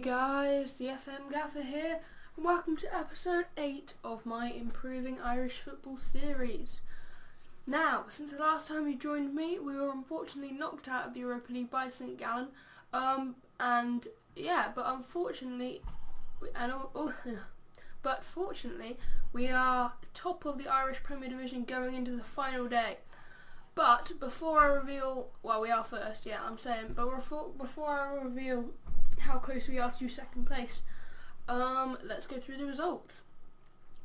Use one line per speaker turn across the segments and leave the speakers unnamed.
guys, the FM Gaffer here, and welcome to episode 8 of my Improving Irish Football series. Now, since the last time you joined me, we were unfortunately knocked out of the Europa League by St Gallen, fortunately, we are top of the Irish Premier Division going into the final day. But before I reveal, well, we are first, yeah, I'm saying, but before I reveal how close we are to second place, let's go through the results.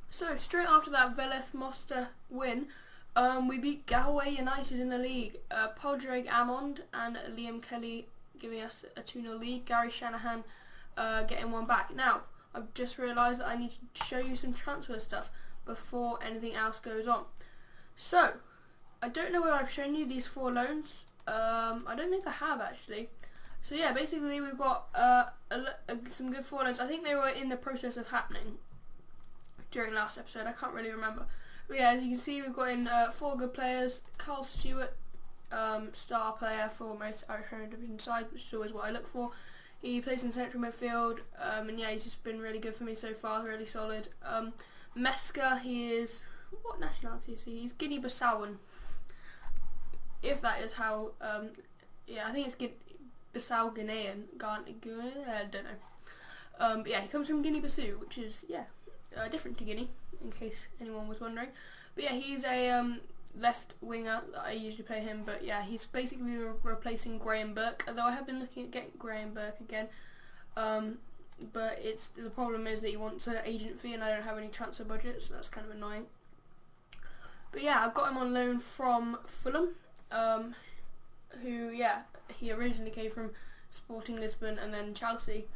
So, straight after that Velez Mosta win, we beat Galway United in the league. Padraig Amond and Liam Kelly giving us a 2-0 lead, Gary Shanahan getting one back. Now, I've just realised that I need to show you some transfer stuff before anything else goes on. So, I don't know whether I've shown you these 4 loans. I don't think I have actually. So yeah, basically we've got some good 4 loans. I think they were in the process of happening during last episode. I can't really remember. But yeah, as you can see, we've got in 4 good players. Carl Stewart, star player for most Irish Premier Division sides, which is always what I look for. He plays in central midfield, and yeah, he's just been really good for me so far, really solid. Meska, he is, what nationality is he? He's Guinea-Bissauan. If that is how, yeah, I think it's Bissau Guinean, I don't know. But yeah, he comes from Guinea-Bissau, which is, yeah, different to Guinea, in case anyone was wondering. But yeah, he's a left winger that I usually play him, but yeah, he's basically replacing Graham Burke, although I have been looking at getting Graham Burke again. But the problem is that he wants an agent fee and I don't have any transfer budget, so that's kind of annoying. But yeah, I've got him on loan from Fulham. Who, yeah, he originally came from Sporting Lisbon and then Chelsea.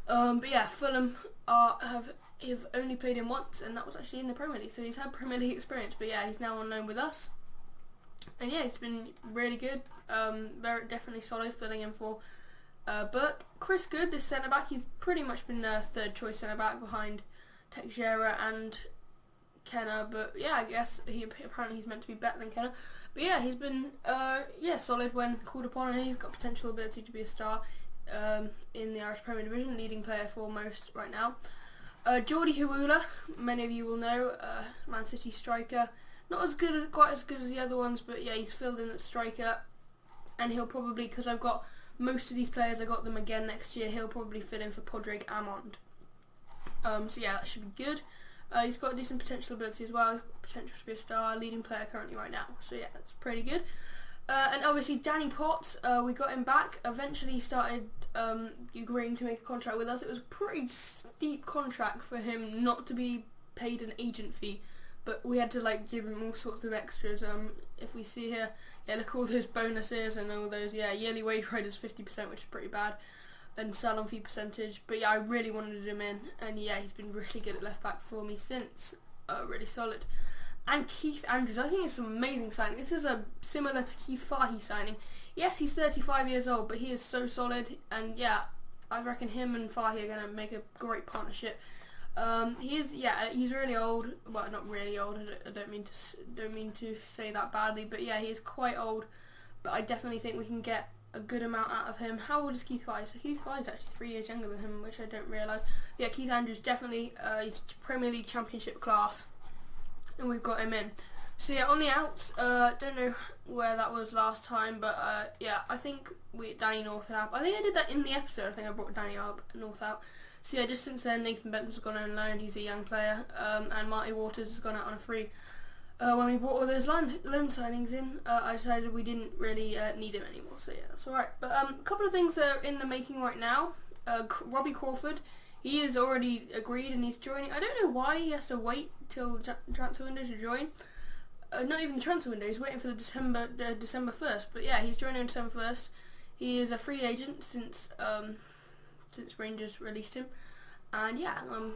But yeah, Fulham have only played him once, and that was actually in the Premier League, so he's had Premier League experience. But yeah, he's now on loan with us, and yeah, he's been really good. Very definitely solid, filling in for Burke. Chris Good, this centre back, he's pretty much been third choice centre back behind Teixeira and Kenner, but yeah, I guess apparently he's meant to be better than Kenner. But yeah, he's been solid when called upon, and he's got potential ability to be a star in the Irish Premier Division, leading player for most right now. Jordi Hawula, many of you will know, Man City striker, not as good, quite as good as the other ones, but yeah, he's filled in at striker, and he'll probably, because I've got most of these players, I got them again next year, he'll probably fit in for Padraig Amond. So yeah, that should be good. He's got decent potential ability as well. He's got potential to be a star, leading player currently right now. So yeah, that's pretty good. And obviously Danny Potts, we got him back. Eventually he started agreeing to make a contract with us. It was a pretty steep contract for him not to be paid an agent fee, but we had to give him all sorts of extras. If we see here, yeah, look, all those bonuses and all those, yeah, yearly wage rate is 50%, which is pretty bad, and sell-on fee percentage. But yeah, I really wanted him in, and yeah, he's been really good at left back for me since. Really solid. And Keith Andrews, I think it's an amazing signing. This is similar to Keith Fahey signing. Yes, he's 35 years old, but he is so solid, and yeah, I reckon him and Fahey are going to make a great partnership. He's really old. Well, not really old. I don't mean to say that badly, but yeah, he is quite old. But I definitely think we can get a good amount out of him. How old is Keith Fahey? So Keith Fahey is actually 3 years younger than him, which I don't realise. Yeah, Keith Andrews definitely, he's Premier League Championship class, and we've got him in. So yeah, on the outs, don't know where that was last time, but yeah, I think Danny North out. I think I did that in the episode. I think I brought Danny North out. So yeah, just since then, Nathan Benton's gone on loan. He's a young player, and Marty Waters has gone out on a free. When we brought all those loan signings in, I decided we didn't really need him anymore, so yeah, that's alright. But a couple of things are in the making right now. Robbie Crawford, he is already agreed and he's joining. I don't know why he has to wait till the transfer window to join. Not even the transfer window, he's waiting for the December 1st, but yeah, he's joining on December 1st. He is a free agent since Rangers released him. And yeah, I'm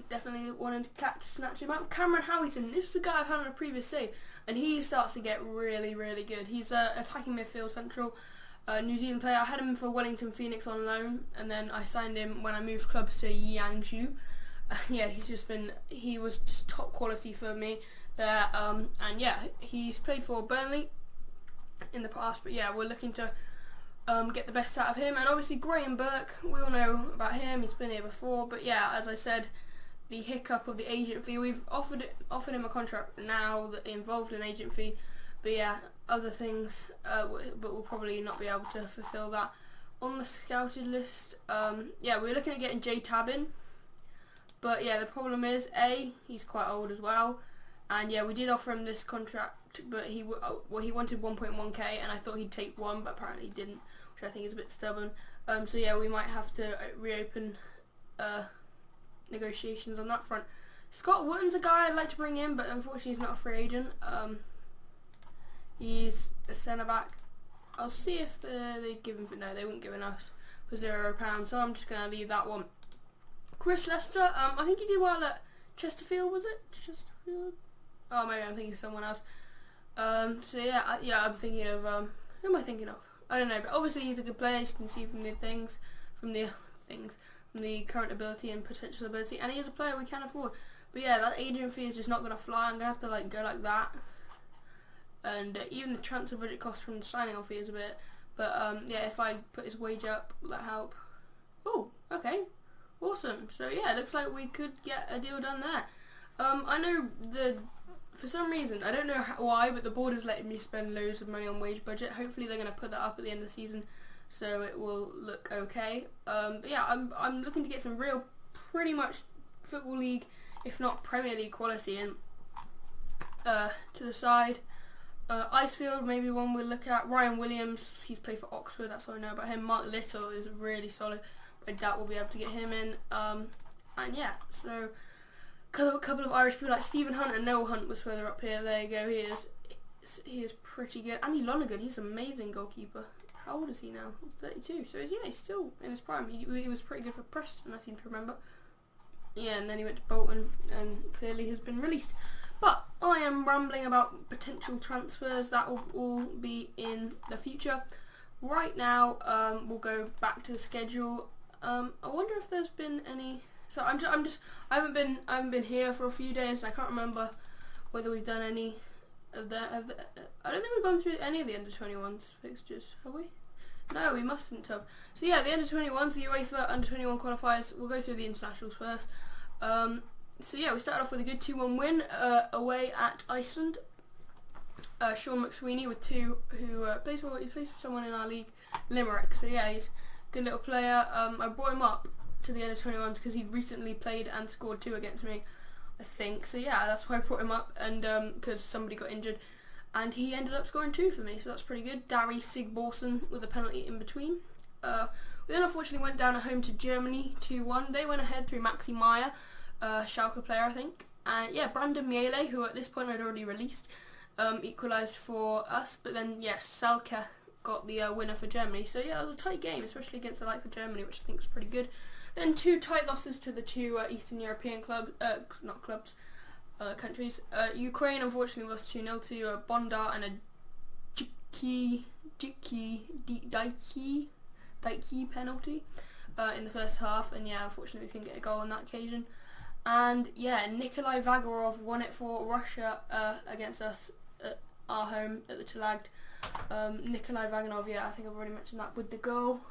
definitely wanting to snatch him out. Cameron Howington, this is the guy I've had on a previous save, and he starts to get really, really good. He's attacking midfield central, New Zealand player. I had him for Wellington Phoenix on loan, and then I signed him when I moved clubs to Yangzhou. Yeah, he was just top quality for me there. And yeah, he's played for Burnley in the past, but yeah, we're looking to get the best out of him. And obviously Graham Burke, we all know about him, he's been here before, but yeah, as I said, the hiccup of the agent fee, we've offered him a contract now that involved an agent fee, but yeah, other things, but we'll probably not be able to fulfill that. On the scouted list, yeah, we're looking at getting Jay Tab in, but yeah, the problem is, he's quite old as well, and yeah, we did offer him this contract, but he wanted 1.1k, and I thought he'd take 1, but apparently he didn't, which I think is a bit stubborn. So yeah, we might have to reopen negotiations on that front. Scott Wotton's a guy I'd like to bring in, but unfortunately he's not a free agent. He's a centre back. I'll see if they'd give him no, they wouldn't give us for £0, so I'm just gonna leave that one. Chris Lester, I think he did well at Chesterfield, was it? Chesterfield? Oh, maybe I'm thinking of someone else. So yeah, I'm thinking of who am I thinking of? I don't know, but obviously he's a good player. As you can see from the current ability and potential ability, and he is a player we can afford. But yeah, that agent fee is just not gonna fly. I'm gonna have to go like that, and even the transfer budget cost from the signing off fee is a bit. But yeah, if I put his wage up, will that help? Oh, okay, awesome. So yeah, it looks like we could get a deal done there. I know for some reason, I don't know why, but the board is letting me spend loads of money on wage budget. Hopefully they're going to put that up at the end of the season, so it will look okay. But yeah, I'm looking to get some real, pretty much Football League, if not Premier League quality in to the side. Icefield, maybe one we'll look at. Ryan Williams, he's played for Oxford, that's all I know about him. Mark Little is really solid, but I doubt we'll be able to get him in. And yeah, so a couple of Irish people like Stephen Hunt and Noel Hunt was further up here. There you go. He is pretty good. Andy Lonergan, he's an amazing goalkeeper. How old is he now? 32. So he's still in his prime. He was pretty good for Preston, I seem to remember. Yeah, and then he went to Bolton and clearly has been released. But I am rambling about potential transfers. That will all be in the future. Right now, we'll go back to the schedule. I wonder if there's been any. So I haven't been here for a few days, and I can't remember whether we've done any of the. I don't think we've gone through any of the under-21s fixtures, have we? No, we mustn't have. So yeah, the under-21s, the UEFA under-21 qualifiers. We'll go through the internationals first. So yeah, we started off with a good 2-1 win away at Iceland. Sean McSweeney with who plays for someone in our league, Limerick. So yeah, he's a good little player. I brought him up to the under-21s because he'd recently played and scored 2 against me, I think. So yeah, that's why I brought him up, and because somebody got injured, and he ended up scoring 2 for me, so that's pretty good. Darry Sigborson with a penalty in between. We then unfortunately went down at home to Germany 2-1. They went ahead through Maxi Meyer, Schalke player, I think. And yeah, Brandon Miele, who at this point I'd already released, equalised for us. But then yes, Schalke got the winner for Germany. So yeah, it was a tight game, especially against the like of Germany, which I think was pretty good. Then 2 tight losses to the 2 Eastern European countries. Ukraine unfortunately lost 2-0 to Bondar and a Dike penalty in the first half, and yeah, unfortunately we couldn't get a goal on that occasion. And yeah, Nikolai Vagarov won it for Russia against us at our home at the Talagd. Nikolai Vaganov, yeah, I think I've already mentioned that with the goal.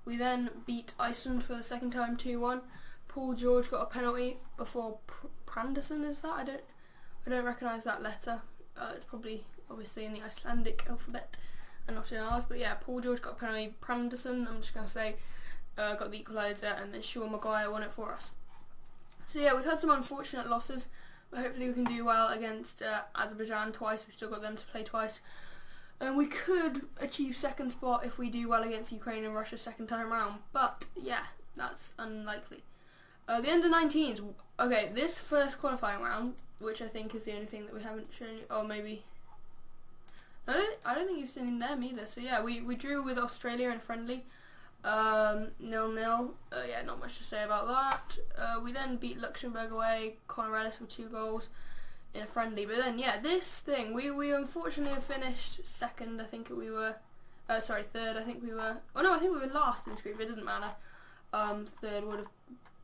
We then beat Iceland for the second time 2-1. Paul George got a penalty before Pranderson, is that? I don't recognise that letter. It's probably obviously in the Icelandic alphabet and not in ours, but yeah, Paul George got a penalty. Pranderson, I'm just going to say, got the equaliser, and then Sean Maguire won it for us. So yeah, we've had some unfortunate losses, but hopefully we can do well against Azerbaijan twice. We've still got them to play twice. And we could achieve second spot if we do well against Ukraine and Russia second time round, but yeah, that's unlikely. The under-19s, okay, this first qualifying round, which I think is the only thing that we haven't shown you, or maybe, I don't think you've seen them either. So yeah, we drew with Australia in a friendly, 0-0. Yeah, not much to say about that. We then beat Luxembourg away, Conor Ellis with 2 goals in a friendly. But then yeah, this thing, we unfortunately finished second. I think we were, third. I think we were. Oh no, I think we were last in this group. It doesn't matter. Third would have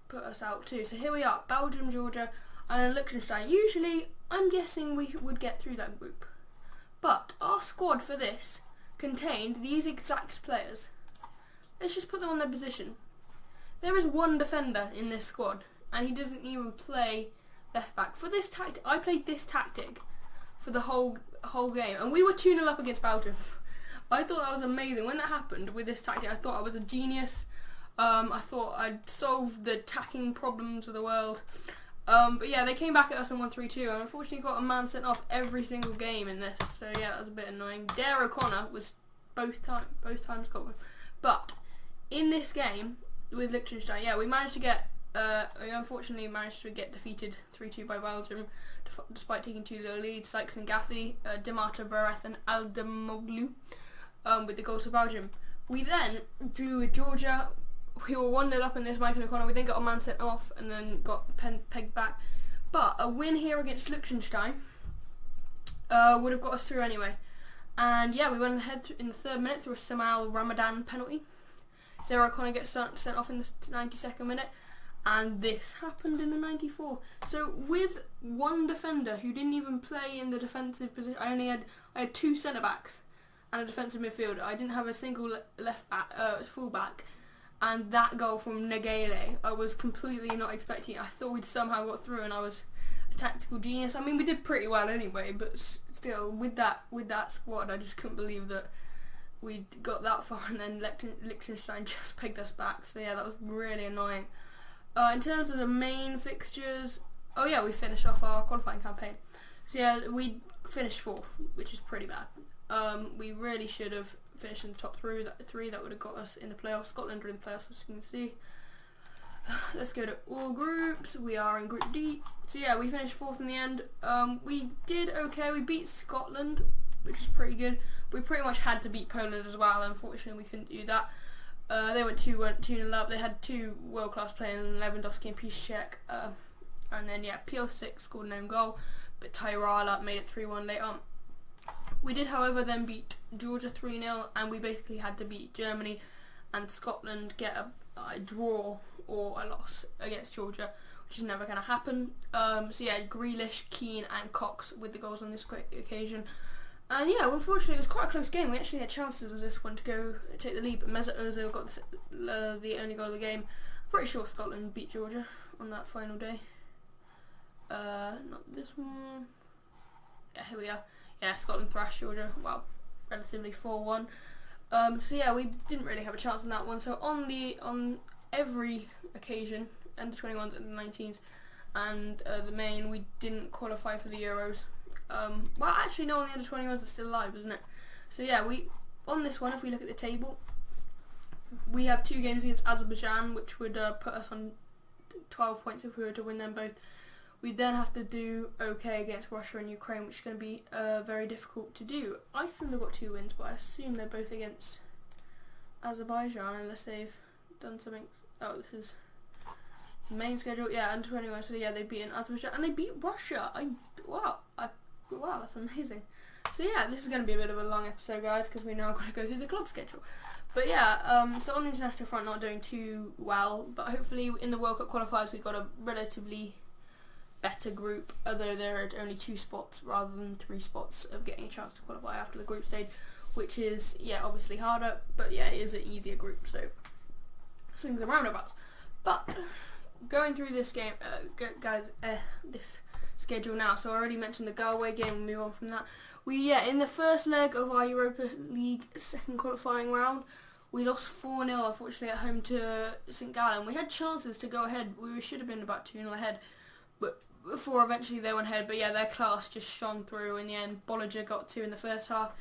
put us out too. So here we are, Belgium, Georgia, and Liechtenstein. Usually, I'm guessing we would get through that group, but our squad for this contained these exact players. Let's just put them on their position. There is one defender in this squad, and he doesn't even play left back. For this tactic, I played this tactic for the whole game, and we were 2-0 up against Belgium. I thought that was amazing. When that happened with this tactic, I thought I was a genius. I thought I'd solved the attacking problems of the world. But yeah, they came back at us and won 3-2, and unfortunately got a man sent off every single game in this. So yeah, that was a bit annoying. Dare O'Connor was both times got one. But in this game with Liechtenstein, yeah, we managed to get. We unfortunately managed to get defeated 3-2 by Belgium, despite taking 2-0 leads. Sykes and Gaffey, Dimata Bareth and Aldemoglu with the goals for Belgium. We then drew with Georgia. We were 1-0 up in this, Michael O'Connor. We then got a man sent off and then got pegged back. But a win here against Liechtenstein would have got us through anyway. And yeah, we went ahead in the 3rd minute through a Samal Ramadan penalty. Dare O'Connor gets sent off in the 92nd minute. And this happened in the 94th. So with one defender who didn't even play in the defensive position, I had 2 centre backs and a defensive midfielder. I didn't have a single full back. And that goal from Nagele, I was completely not expecting it. I thought we'd somehow got through, and I was a tactical genius. I mean, we did pretty well anyway, but still, with that squad, I just couldn't believe that we got that far, and then Liechtenstein just pegged us back. So yeah, that was really annoying. In terms of the main fixtures, oh yeah, we finished off our qualifying campaign. So yeah, we finished 4th, which is pretty bad. We really should have finished in the top 3. That would have got us in the playoffs. Scotland are in the playoffs, as you can see. Let's go to all groups. We are in Group D. So yeah, we finished 4th in the end. We did okay. We beat Scotland, which is pretty good. We pretty much had to beat Poland as well. Unfortunately, we couldn't do that. They went 2-0 up. They had 2 world-class players, Lewandowski and Piszczek. And then yeah, Piosik scored an own goal, but Tyrala made it 3-1 late on. We did, however, then beat Georgia 3-0, and we basically had to beat Germany and Scotland, get a draw or a loss against Georgia, which is never going to happen. So yeah, Grealish, Keane and Cox with the goals on this occasion. And yeah, unfortunately it was quite a close game. We actually had chances with this one to go take the lead, but Mesut Ozil got the only goal of the game. I'm pretty sure Scotland beat Georgia on that final day. Not this one. Yeah, here we are. Yeah, Scotland thrashed Georgia, well, relatively 4-1. So yeah, we didn't really have a chance on that one. So on every occasion, under 21s and 19s, and the main, we didn't qualify for the Euros. Well, actually, no, on the under 21s are still alive, isn't it? So yeah, on this one, if we look at the table, we have 2 games against Azerbaijan, which would put us on 12 points if we were to win them both. We then have to do okay against Russia and Ukraine, which is going to be very difficult to do. Iceland have got 2 wins, but I assume they're both against Azerbaijan, unless they've done something. Oh, this is the main schedule. Yeah, under 21. So yeah, they beat Azerbaijan and they beat Russia. Wow, that's amazing. So yeah, this is going to be a bit of a long episode, guys, because we're now going to go through the club schedule. But yeah, so on the international front, not doing too well, but hopefully in the World Cup qualifiers, we got a relatively better group, although there are only 2 spots rather than 3 spots of getting a chance to qualify after the group stage, which is, yeah, obviously harder, but yeah, it is an easier group, so swings and roundabouts. But going through this game, guys, this schedule now, so I already mentioned the Galway game, we'll move on from that. In the first leg of our Europa League second qualifying round, we lost 4-0, unfortunately, at home to St Gallen. We had chances to go ahead, we should have been about 2-0 ahead, but before eventually they went ahead, but yeah, their class just shone through in the end. Bolliger got 2 in the first half,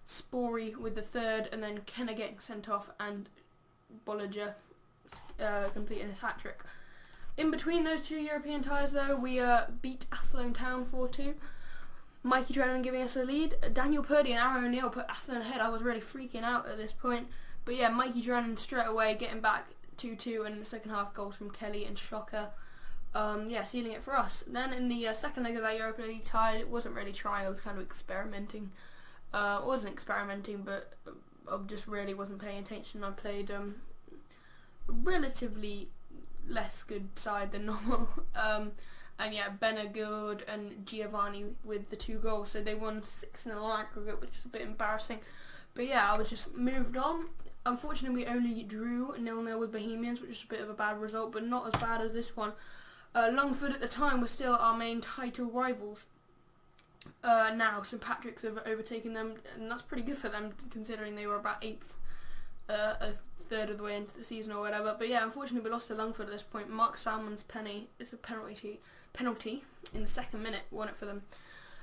Spory with the 3rd, and then Kenner getting sent off, and Bolliger completing his hat-trick. In between those 2 European ties, though, we beat Athlone Town 4-2. Mikey Drennan giving us a lead. Daniel Purdy and Aaron O'Neill put Athlone ahead. I was really freaking out at this point. But yeah, Mikey Drennan straight away getting back 2-2, and in the second half, goals from Kelly and Shocker. Sealing it for us. Then in the second leg of that Europa League tie, it wasn't really trying, I was kind of experimenting. I wasn't experimenting, but I just really wasn't paying attention. I played a relatively less good side than normal. And yeah, Benagoud and Giovanni with the 2 goals, so they won 6-0 aggregate, which is a bit embarrassing. But yeah, I was just moved on. Unfortunately, we only drew 0-0 with Bohemians, which is a bit of a bad result, but not as bad as this one. Longford at the time was still our main title rivals. Now St Patrick's have overtaken them, and that's pretty good for them considering they were about 8th, a third of the way into the season or whatever. But yeah, unfortunately we lost to Longford at this point. Mark Salmon's it's a penalty in the second minute, won it for them.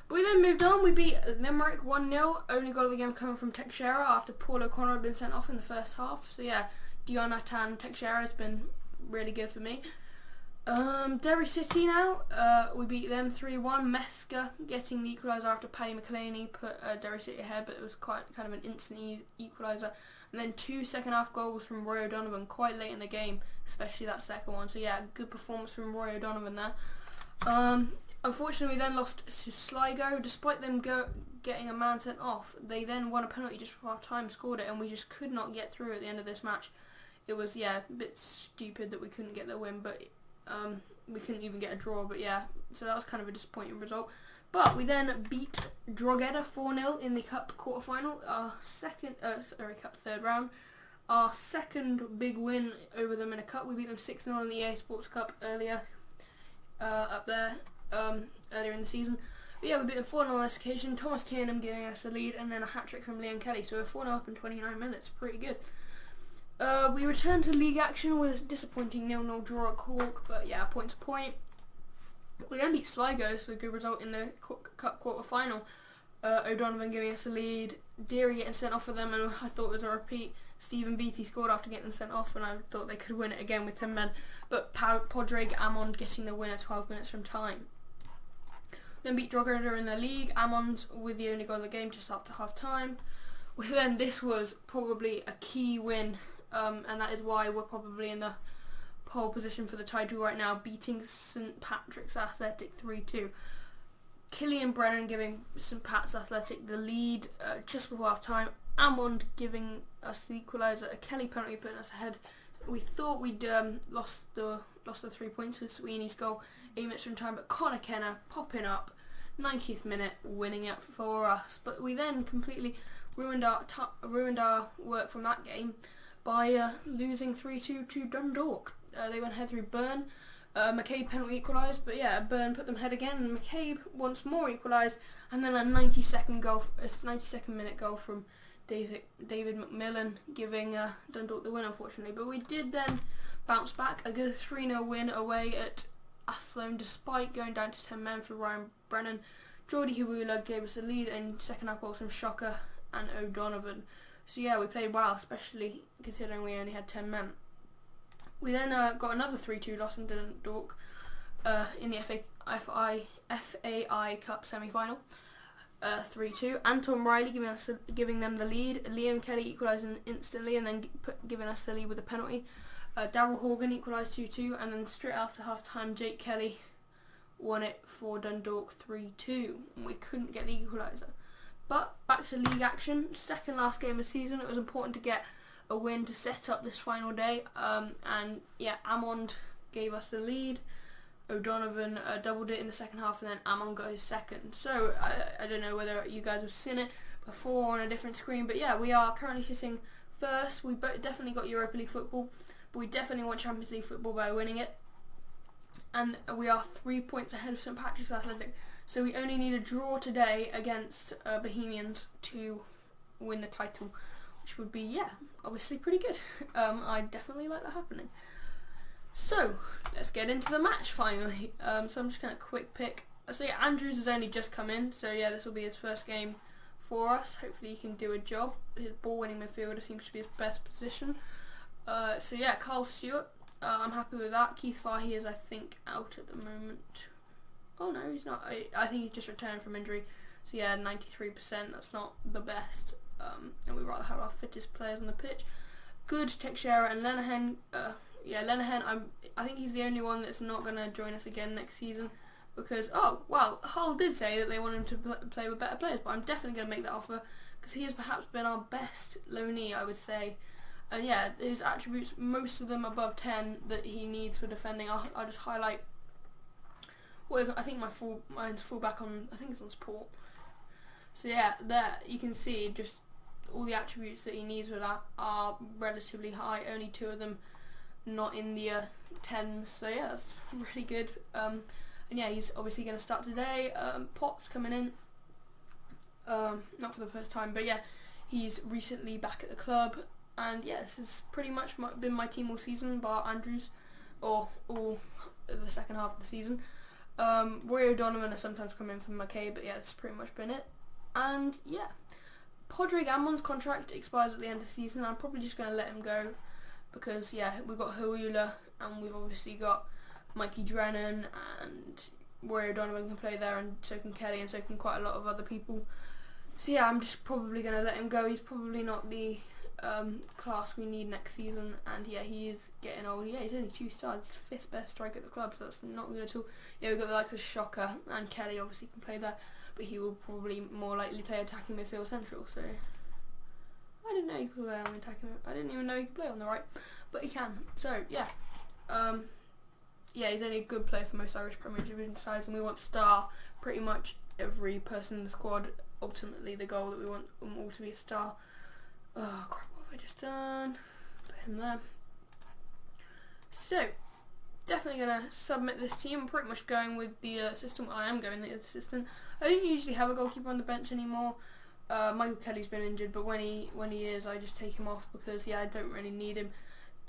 But we then moved on. We beat Limerick 1-0. Only goal of the game coming from Teixeira after Paul O'Connor had been sent off in the first half. So yeah, Dionatan Teixeira has been really good for me. Derry City now, we beat them 3-1. Meska getting the equaliser after Paddy McElhaney put Derry City ahead, but it was quite kind of an instant equaliser. And then 2 second half goals from Roy O'Donovan quite late in the game, especially that second one. So yeah, good performance from Roy O'Donovan there. Unfortunately, we then lost to Sligo. Despite them getting a man sent off, they then won a penalty just before half time, scored it, and we just could not get through at the end of this match. It was, yeah, a bit stupid that we couldn't get the win, but we couldn't even get a draw. But yeah, so that was kind of a disappointing result. But we then beat Drogheda 4-0 in the Cup quarter-final, our Cup third round. Our second big win over them in a Cup. We beat them 6-0 in the EA Sports Cup earlier in the season. But yeah, we beat them 4-0 on this occasion. Thomas Tiernan giving us a lead, and then a hat-trick from Liam Kelly. So we're 4-0 up in 29 minutes. Pretty good. We returned to league action with a disappointing 0-0 draw at Cork, but yeah, point to point. We then beat Sligo, so a good result in the Cup quarter-final. O'Donovan giving us a lead, Deary getting sent off for them, and I thought it was a repeat. Stephen Beattie scored after getting sent off, and I thought they could win it again with 10 men, but Padraig Amond getting the win at 12 minutes from time. Then beat Drogheda in the league, Amond with the only goal of the game just after half time. Then this was probably a key win, and that is why we're probably in the pole position for the title right now, beating St Patrick's Athletic 3-2. Killian Brennan giving St Pat's Athletic the lead just before half time. Amond giving us the equaliser, a Kelly penalty putting us ahead. We thought we'd lost the 3 points with Sweeney's goal 8 minutes from time, but Conor Kenner popping up 90th minute, winning it for us. But we then completely ruined our work from that game by losing 3-2 to Dundalk. They went ahead through Byrne. McCabe penalty equalised, but yeah, Byrne put them ahead again, and McCabe once more equalised, and then a 92nd minute goal from David McMillan, giving Dundalk the win, unfortunately. But we did then bounce back, a good 3-0 win away at Athlone, despite going down to 10 men for Ryan Brennan. Geordie Hawula gave us a lead, and second half goals from Shocker and O'Donovan. So yeah, we played well, especially considering we only had 10 men. We then got another 3-2 loss in Dundalk in the FAI Cup semi-final, 3-2. Anton Riley giving them the lead. Liam Kelly equalising instantly, and then giving us the lead with a penalty. Darryl Horgan equalised 2-2, and then straight after half-time, Jake Kelly won it for Dundalk 3-2, and we couldn't get the equaliser. But back to league action, second last game of the season. It was important to get a win to set up this final day, and yeah, Amond gave us the lead. O'Donovan doubled it in the second half, and then Amond got his second. So I don't know whether you guys have seen it before on a different screen, but yeah, we are currently sitting first. We definitely got Europa League football, but we definitely want Champions League football by winning it, and we are 3 points ahead of St Patrick's Athletic. So we only need a draw today against Bohemians to win the title, which would be, yeah, obviously pretty good. I definitely like that happening. So let's get into the match finally. So I'm just going to quick pick. So yeah, Andrews has only just come in, so yeah, this will be his first game for us. Hopefully he can do a job. His ball-winning midfielder seems to be his best position. So yeah, Carl Stewart, I'm happy with that. Keith Fahey is, I think, out at the moment. Oh no, he's not. I think he's just returned from injury. So yeah, 93%. That's not the best. And we'd rather have our fittest players on the pitch. Good, Teixeira and Lenihan. Yeah, Lenihan, I think he's the only one that's not going to join us again next season, because, oh, well, Hull did say that they want him to play with better players, but I'm definitely going to make that offer, because he has perhaps been our best loanee, I would say. And yeah, his attributes, most of them above 10 that he needs for defending. I'll just highlight what is, I think mine's fullback on, I think it's on support. So yeah, there you can see just all the attributes that he needs with that are relatively high. Only 2 of them not in the 10s. So yeah, that's really good. And yeah, he's obviously going to start today. Potts coming in. Not for the first time, but yeah, he's recently back at the club. And yeah, this has pretty much been my team all season, bar Andrews, or all the second half of the season. Roy O'Donovan has sometimes come in from McKay, but yeah, that's pretty much been it. And yeah, Padraig Amond's contract expires at the end of the season. I'm probably just going to let him go because yeah, we've got Huula and we've obviously got Mikey Drennan, and Roy O'Donovan can play there, and so can Kelly, and so can quite a lot of other people. So yeah, I'm just probably going to let him go. He's probably not the class we need next season, and yeah, he is getting old. Yeah, he's only 2 stars, he's 5th best striker at the club, so that's not good at all. Yeah, we've got the likes of Shocker, and Kelly obviously can play there, but he will probably more likely play attacking midfield central. So I didn't know he could play on attacking. I didn't even know he could play on the right, but he can. So yeah, yeah, he's only a good player for most Irish Premier Division sides, and we want to star pretty much every person in the squad. Ultimately, the goal that we want them all to be a star. Oh crap, what have I just done? Put him there. So, definitely going to submit this team. I'm pretty much going with the system. I am going with the system. I don't usually have a goalkeeper on the bench anymore. Michael Kelly's been injured, but when he is, I just take him off because yeah, I don't really need him.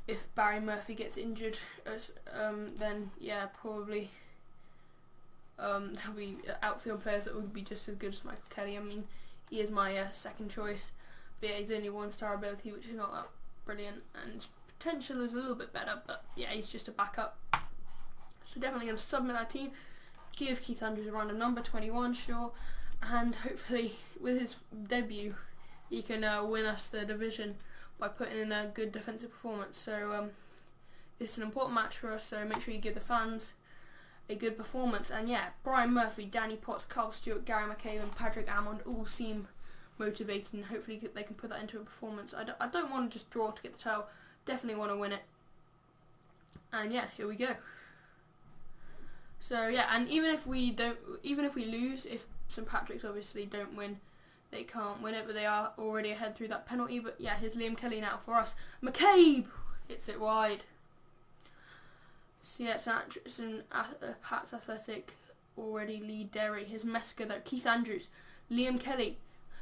If Barry Murphy gets injured, then yeah, probably there'll be outfield players that would be just as good as Michael Kelly. I mean, he is my second choice. But yeah, he's only 1-star ability, which is not that brilliant, and his potential is a little bit better, but yeah, he's just a backup. So definitely going to submit that team, give Keith Andrews a random number, 21, sure, and hopefully with his debut, he can win us the division by putting in a good defensive performance. So it's an important match for us, so make sure you give the fans a good performance. And yeah, Brian Murphy, Danny Potts, Carl Stewart, Gary McCabe and Padraig Amond all seem motivated, and hopefully they can put that into a performance. I don't want to just draw to get the tail, definitely want to win it. And yeah, here we go. So yeah, and even if we lose, if St Patrick's obviously don't win, they can't win it, but they are already ahead through that penalty. But yeah, here's Liam Kelly now for us. McCabe hits it wide. So yeah, St Pat's Athletic already lead Derry. Here's Mesker though, Keith Andrews, Liam Kelly.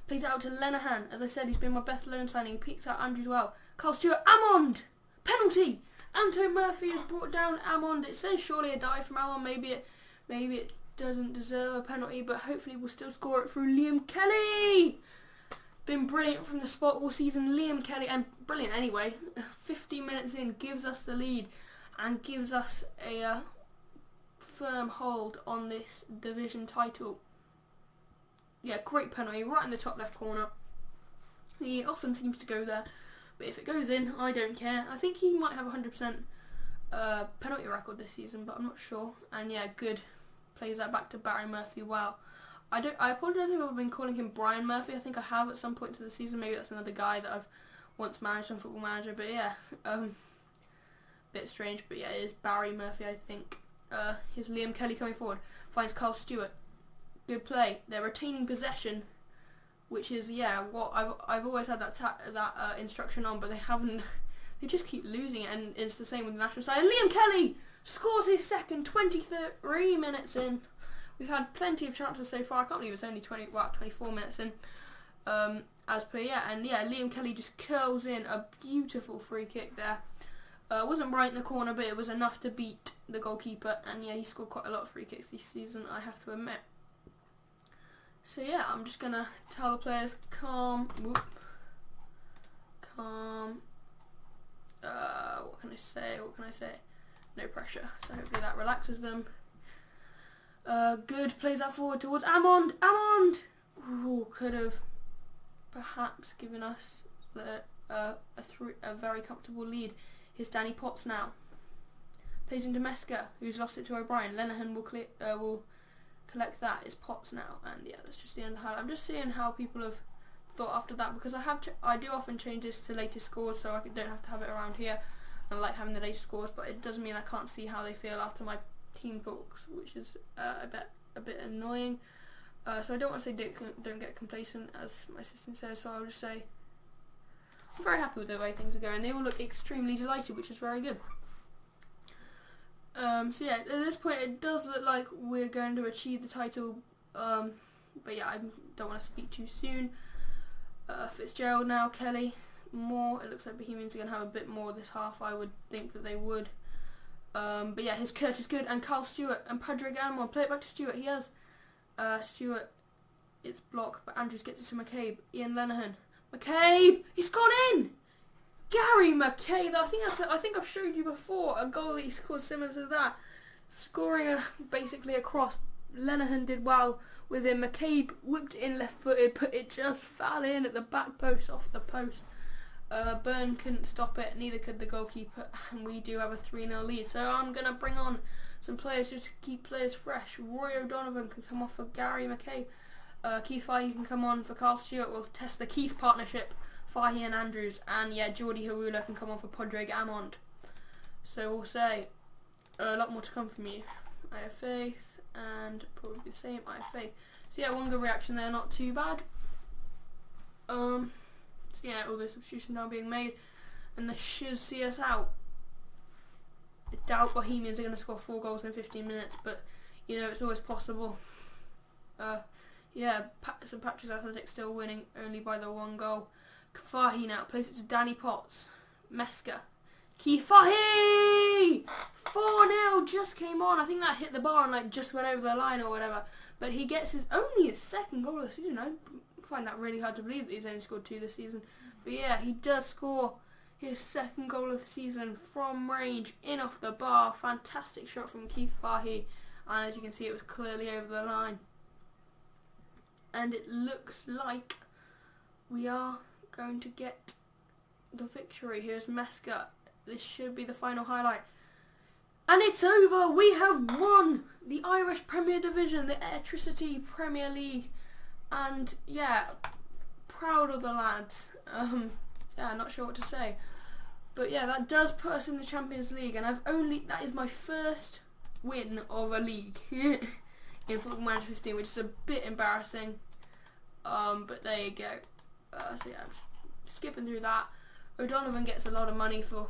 Plays it out to Lenihan. As I said, he's been my best loan signing. He peeks out Andrews well. Carl Stewart, Amond! Penalty! Anto Murphy has brought down Amond. It says surely a dive from Amond. Maybe it doesn't deserve a penalty, but hopefully we'll still score it through Liam Kelly! Been brilliant from the spot all season. Liam Kelly, and brilliant anyway. 50 minutes in, gives us the lead and gives us a firm hold on this division title. Yeah, great penalty, right in the top left corner. He often seems to go there, but if it goes in, I don't care. I think he might have a 100% penalty record this season, but I'm not sure. And yeah, good. Plays that back to Barry Murphy well. I apologise if I've been calling him Brian Murphy. I think I have at some point to the season. Maybe that's another guy that I've once managed on Football Manager. But yeah, bit strange. But yeah, it is Barry Murphy, I think. Here's Liam Kelly coming forward. Finds Carl Stewart. Good play. They're retaining possession, which is yeah what I've always had that instruction on, but they haven't. They just keep losing it, and it's the same with the national side. And Liam Kelly scores his second 23 minutes in. We've had plenty of chances so far. I can't believe it's only 24 minutes in. As per and Liam Kelly just curls in a beautiful free kick there. Wasn't right in the corner, but it was enough to beat the goalkeeper. And yeah, he scored quite a lot of free kicks this season, I have to admit. So yeah, I'm just gonna tell the players calm. Calm. What can I say? No pressure. So hopefully that relaxes them. Good. Plays that forward towards Amond. Ooh, could have perhaps given us a very comfortable lead. Here's Danny Potts now. Plays into Mesker, who's lost it to O'Brien. Lenihan will collect that. It's Potts now, and yeah, that's just the end of the highlight. I'm just seeing how people have thought after that, because I do often change this to latest scores, so I don't have to have it around here. I like having the latest scores, but it does mean I can't see how they feel after my team talks, which is a bit annoying. So I don't want to say don't get complacent, as my assistant says. So I'll just say I'm very happy with the way things are going. They all look extremely delighted, which is very good. So yeah, at this point it does look like we're going to achieve the title, but yeah, I don't want to speak too soon. Fitzgerald now, Kelly, more. It looks like Bohemians are going to have a bit more this half. I would think that they would. But yeah, here's Curtis Good and Carl Stewart and Padraig Amon. Play it back to Stewart. He has Stewart. It's blocked, but Andrews gets it to McCabe. Ian Lenihan. McCabe! He's gone in! Gary McCabe! I think I've showed you before a goal that he scored similar to that. Scoring basically a cross. Lenihan did well with him. McCabe whipped it in left-footed, but it just fell in at the back post, off the post. Byrne couldn't stop it, neither could the goalkeeper, and we do have a 3-0 lead. So I'm going to bring on some players just to keep players fresh. Roy O'Donovan can come off for Gary McCabe. Keith Fahey can come on for Carl Stewart. We'll test the Keith partnership, Fahey and Andrews. And yeah, Geordie Harula can come on for Padraig Amon. So we'll say a lot more to come from you. I have faith, and probably the same. I have faith. So yeah, one good reaction there, not too bad. So yeah, all the substitutions now being made, and this should see us out. I doubt Bohemians are going to score 4 goals in 15 minutes, but you know, it's always possible. Yeah, St Patrick's Athletic still winning only by the 1 goal. Fahey now plays it to Danny Potts. Meska. Keith Fahey! 4-0 just came on. I think that hit the bar and like just went over the line or whatever. But he gets only his 2nd goal of the season. I find that really hard to believe that he's only scored 2 this season. But yeah, he does score his 2nd goal of the season from range, in off the bar. Fantastic shot from Keith Fahey. And as you can see, it was clearly over the line. And it looks like we are going to get the victory. Here's Meska. This should be the final highlight. And it's over! We have won the Irish Premier Division, the Airtricity Premier League. And yeah, proud of the lads. Yeah, not sure what to say. But yeah, that does put us in the Champions League. And that is my first win of a league in Football Manager 15, which is a bit embarrassing. But there you go. So yeah, I'm skipping through that. O'Donovan gets a lot of money for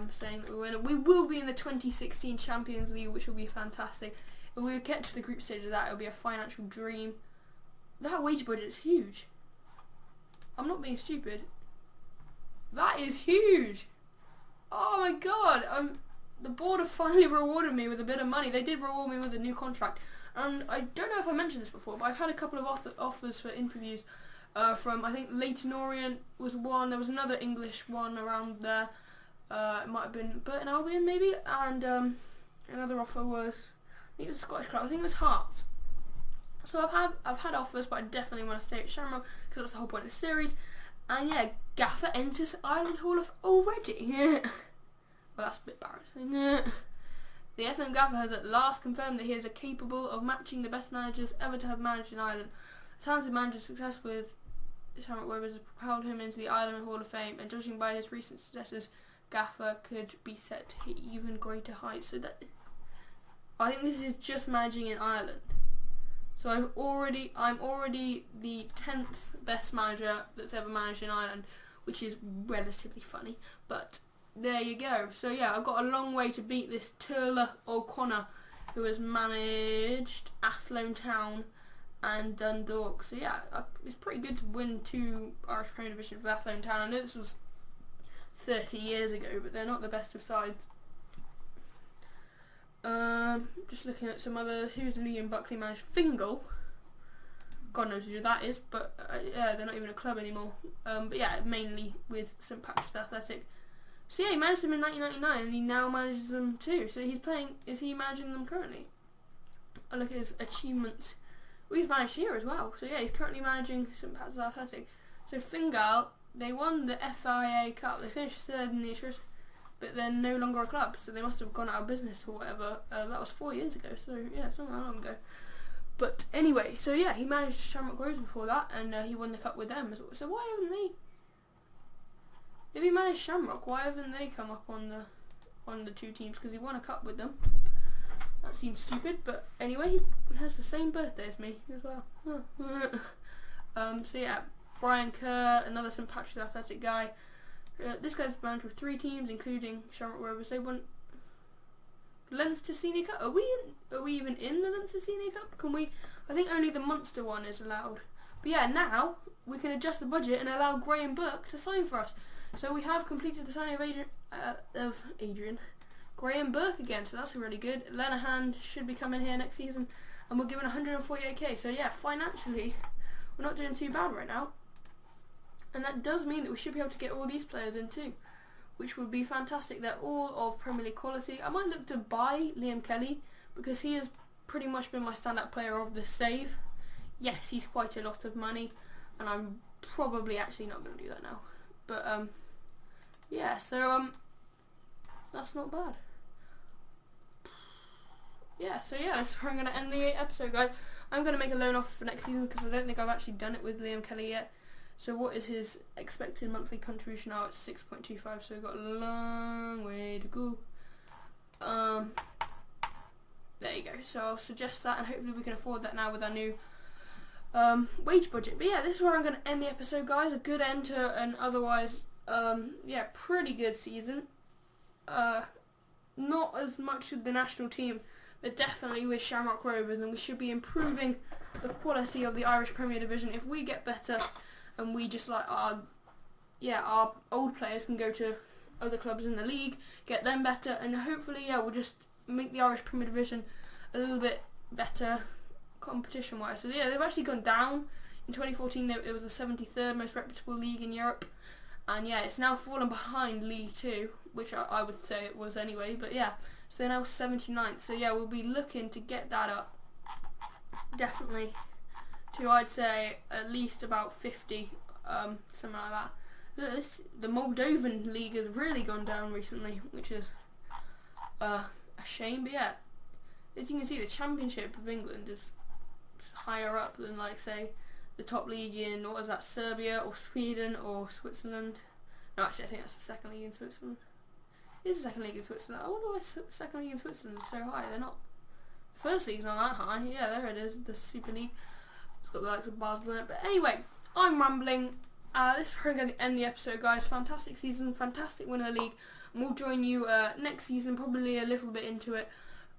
saying that we win. We will be in the 2016 Champions League, which will be fantastic. If we get to the group stage of that, it'll be a financial dream. That wage budget is huge. I'm not being stupid. That is huge. Oh my god. The board have finally rewarded me with a bit of money. They did reward me with a new contract. And I don't know if I mentioned this before, but I've had a couple of offers for interviews from, I think, Leyton Orient was one. There was another English one around there. It might have been Burton Albion, maybe. And another offer was, I think it was a Scottish club. I think it was Hearts. So I've had offers, but I definitely want to stay at Shamrock because that's the whole point of the series. And yeah, Gaffer enters Ireland Hall of already. Well, that's a bit embarrassing. The FM Gaffer has at last confirmed that he is capable of matching the best managers ever to have managed in Ireland. The talented manager's success with Shamrock Rovers has propelled him into the Ireland Hall of Fame, and judging by his recent successes, Gaffer could be set to hit even greater heights. So that, I think this is just managing in Ireland. So I'm already the 10th best manager that's ever managed in Ireland, which is relatively funny, but there you go. So yeah, I've got a long way to beat this Turla O'Connor, who has managed Athlone Town and Dundalk. So yeah, it's pretty good to win 2 Irish Premier Division for Athlone Town. I know this was 30 years ago, but they're not the best of sides. Just looking at some other, who's Liam Buckley managed? Fingal. God knows who that is, but yeah, they're not even a club anymore. But yeah, mainly with St Patrick's Athletic. So yeah, he managed them in 1999, and he now manages them too. So he's playing. Is he managing them currently? I look at his achievements. Well, he's managed here as well. So yeah, he's currently managing St Patrick's Athletic. So Fingal, they won the FIA Cup. They finished 3rd in the Airtricity, but they're no longer a club, so they must have gone out of business or whatever. That was 4 years ago, so yeah, it's not that long ago. But anyway, so yeah, he managed Shamrock Rovers before that, and he won the cup with them as well. So why haven't they? If he managed Shamrock, why haven't they come up on the 2 teams? Because he won a cup with them. That seems stupid, but anyway, he has the same birthday as me as well. So yeah, Brian Kerr, another St Patrick's Athletic guy. This guy's managed with 3 teams, including Shamrock Rovers. They won Leinster Senior Cup. Are we even in the Leinster Senior Cup? Can we? I think only the Munster one is allowed. But yeah, now we can adjust the budget and allow Graham Burke to sign for us. So we have completed the signing of Graham Burke again. So that's really good. Lenihan should be coming here next season, and we're given 148k. So yeah, financially, we're not doing too bad right now. And that does mean that we should be able to get all these players in too, which would be fantastic. They're all of Premier League quality. I might look to buy Liam Kelly because he has pretty much been my standout player of the save. Yes, he's quite a lot of money, and I'm probably actually not going to do that now. But yeah, so that's not bad. Yeah, so yeah, that's where I'm going to end the episode, guys. I'm going to make a loan offer for next season because I don't think I've actually done it with Liam Kelly yet. So what is his expected monthly contribution now? It's 6.25, so we've got a long way to go. There you go. So I'll suggest that, and hopefully we can afford that now with our new wage budget. But yeah, this is where I'm going to end the episode, guys. A good end to an otherwise, yeah, pretty good season. Not as much with the national team, but definitely with Shamrock Rovers, and we should be improving the quality of the Irish Premier Division if we get better. And we just like our old players can go to other clubs in the league, get them better, and hopefully, yeah, we'll just make the Irish Premier Division a little bit better competition-wise. So yeah, they've actually gone down. In 2014, it was the 73rd most reputable league in Europe, and yeah, it's now fallen behind League 2, which I would say it was anyway. But yeah, so they're now 79th. So yeah, we'll be looking to get that up, definitely, to I'd say at least about 50, something like that. The Moldovan league has really gone down recently, which is a shame. But yeah, as you can see, the Championship of England is higher up than, like, say, the top league in, what was that, Serbia or Sweden or Switzerland. No, actually, I think that's the second league in Switzerland. It is the second league in Switzerland. I wonder why the second league in Switzerland is so high. They're not. The first league's not that high. Yeah, there it is, the Super League. It's got the likes of Basel in it. But anyway, I'm rambling. This is where I'm going to end the episode, guys. Fantastic season, fantastic win of the league. And we'll join you next season, probably a little bit into it,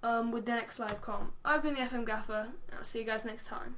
with the next live com. I've been the FM Gaffer, and I'll see you guys next time.